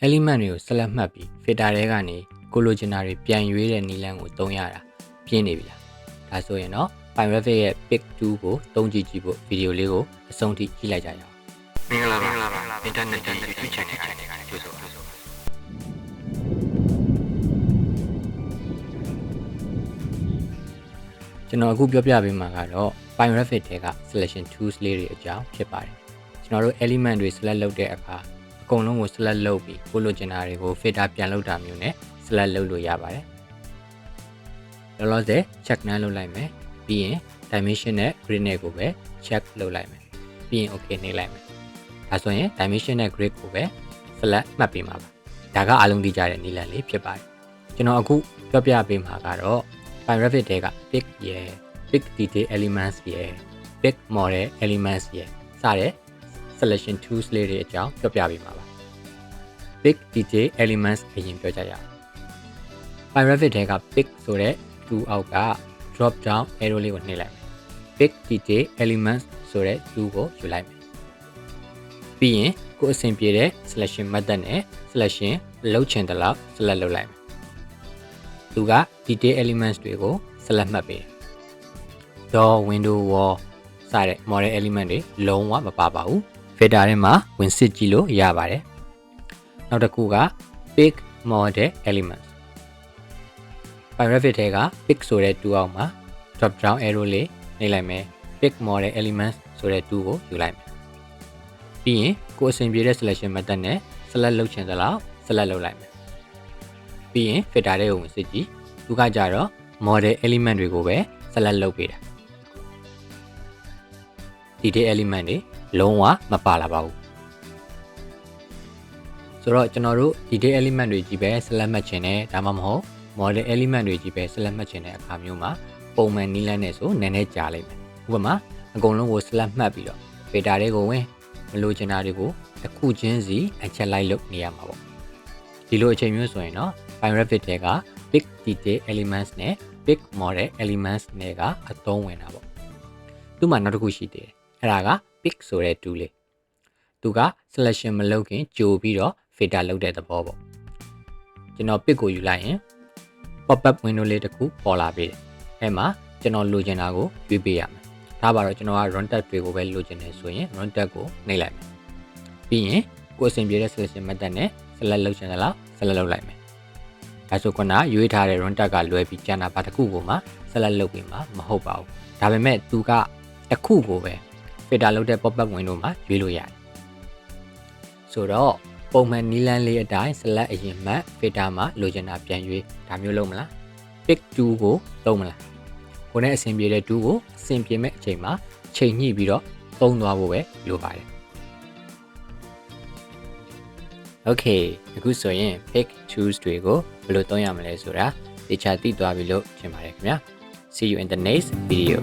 element တွေကိုဆက်လက်မှတ်ပြီး filter တွေကနေကိုလိုချင်တာတွေပြန်ရွေးတဲ့နည်းလမ်းကိုသုံးရတာပြင်းနေပြီလားဒါဆိုရင်တော့ Firegraphic ရဲ့ Pick 2ကိုသုံးကြည့်ဖို့ဗီဒီယိုလေးကိုအဆုံးထိကြည့်လိုက်ကြရအောင်မင်္ဂလာပါ internet YouTube channel ကနေကြိုဆိုပါကျွန်တော်အခုပြောပြပေးမှာကတော့ Firegraphic ထဲက selection tools လေးတွေအကြောင်းဖြစ်ပါတယ်ကျွန်တော်တို့ element တွေ select လုပ်တဲ့အခါအကုန်လုံးကို select လုပ်ပြီးကိုလိုချင်တာတွေကို filter ပြန်လုပ်တာမျိုးနဲ့ select လုပ်လို့ရပါတယ်လောလောဆယ် check none လုပ်လိုက်မယ်ပြီးရင် dimension နဲ့ grid နဲ့ကိုပဲ check လုပ်လိုက်မယ်ပြီးရင် okay နှိပ်လိုက်မယ်ဒါဆိုရင် dimension နဲ့ grid ကိုပဲ select မှတ်ပေးမှာပါဒါကအားလုံးသိကြတဲ့နည်းလမ်းလေးဖြစ်ပါတယ်ကျွန်တော်အခုပြောပြပေးမှာကတော့ Firegraphic ထဲက pick ရဲ့ pick detail elements ရဲ့ pick model elements ရဲ့စတဲ့ selection tools လေးတွေအကြောင်းပြောပြပေးမှာပါ pick detail elements အရင်ပြောကြရအောင် Firegraphic ထဲက pick ဆိုတဲ့ tool အောက်က drop down arrow လေးကိုနှိပ်လိုက်မယ် pick detail elements ဆိုတဲ့ tool ကိုယူလိုက်မယ်ပြီးရင်ကိုအဆင်ပြေတဲ့ selection method နဲ့ selection လုပ်ချင်တဲ့လောက် select လုပ်လိုက်မယ်သူက detail elements တွေကို select မှတ်ပေးတယ် door window wall စတဲ့ model element တွေလုံးဝမပါပါဘူး filter ထဲမှာဝင်စစ်ကြည့်လို့ရပါတယ်နောက်တစ်ခုက pick model elements Firegraphic ထဲက pick ဆိုတဲ့ tool အောက်မှာ drop down arrow လေးနှိပ်လိုက်မယ် pick model elements ဆိုတဲ့ tool ကိုယူလိုက်မယ်ပြီးရင်ကိုအဆင်ပြေတဲ့ selection method နဲ့ select လုပ်ချင်သလောက် select လုပ်လိုက်မယ်ပြီးရင် filter ထဲကိုဝင်စစ်ကြည့်သူကကြတော့ model element တွေကိုပဲ select လုပ်ပေးတာ detail element တွေလုံးဝမပါလာပါဘူးဆိုတော့ကျွန်တော်တို့ detail element တွေကြီးပဲ select မှတ်ချင်တယ်ဒါမှမဟုတ် model element တွေကြီးပဲ select မှတ်ချင်တဲ့အခါမျိုးမှာပုံမှန်နည်းလမ်းနဲ့ဆိုနည်းနည်းကြာလိမ့်မယ်ဥပမာအကုန်လုံးကို select မှတ်ပြီးတော့ filter တွေကိုဝင်မလိုချင်တာတွေကိုတစ်ခုချင်းစီအချက်လိုက်လုပ်နေရမှာပေါ့ဒီလိုအချိန်မျိုးဆိုရင်တော့ Firegraphic ထဲက pick detail elements နဲ့ pick model elements နဲ့ကအသုံးဝင်တာပေါ့သူ့မှာနောက်တစ်ခုရှိသေးတယ်အဲ့ဒါက pick ဆိုတဲ့ tool လေးသူက selection မလုပ်ခင်ကြိုပြီးတော့ filter လုပ်တဲ့သဘောပေါ့ကျွန်တော် pick ကိုယူလိုက်ရင် pop up window လေးတစ်ခုပေါ်လာပြီအဲ့မှာကျွန်တော်လိုချင်တာကိုရွေးပေးရမယ်ဒါပါတော့ကျွန်တော်က run tab တွေကိုပဲလိုချင်တယ်ဆိုရင် run tab ကိုနှိပ်လိုက်မယ်ပြီးရင်ကိုယ်အဆင်ပြေတဲ့ selection method နဲ့ select လုပ်ချင်တယ်လား select လုပ်လိုက်မယ်ဒါဆိုခုနရွေးထားတဲ့ run tab ကလွဲပြီးကျန်တာဘာတစ်ခုကိုမှ select လုပ်ပြီးမှမဟုတ်ပါဘူးဒါပေမဲ့သူကတစ်ခုကိုပဲ filter လုပ်တဲ့ pop up window မှာရွေးလို့ရတယ်ဆိုတော့ပုံမှန်နည်းလမ်းလေးအတိုင်း select အရင်မှတ် filter မှာလိုချင်တာပြန်ရွေးဒါမျိုးလုပ်မလား pick 2ကိုသုံးမလားကိုယ်နဲ့အဆင်ပြေတဲ့ 2ကိုအဆင်ပြေမဲ့အချိန်မှာချိန်ညှိပြီးတော့သုံးသွားဖို့ပဲလိုပါတယ် Okay အခုဆိုရင် pick tools တွေကိုဘယ်လိုသုံးရမလဲဆိုတာသိချာသိသွားပြီလို့ထင်ပါတယ်ခင်ဗျာ See you in the next video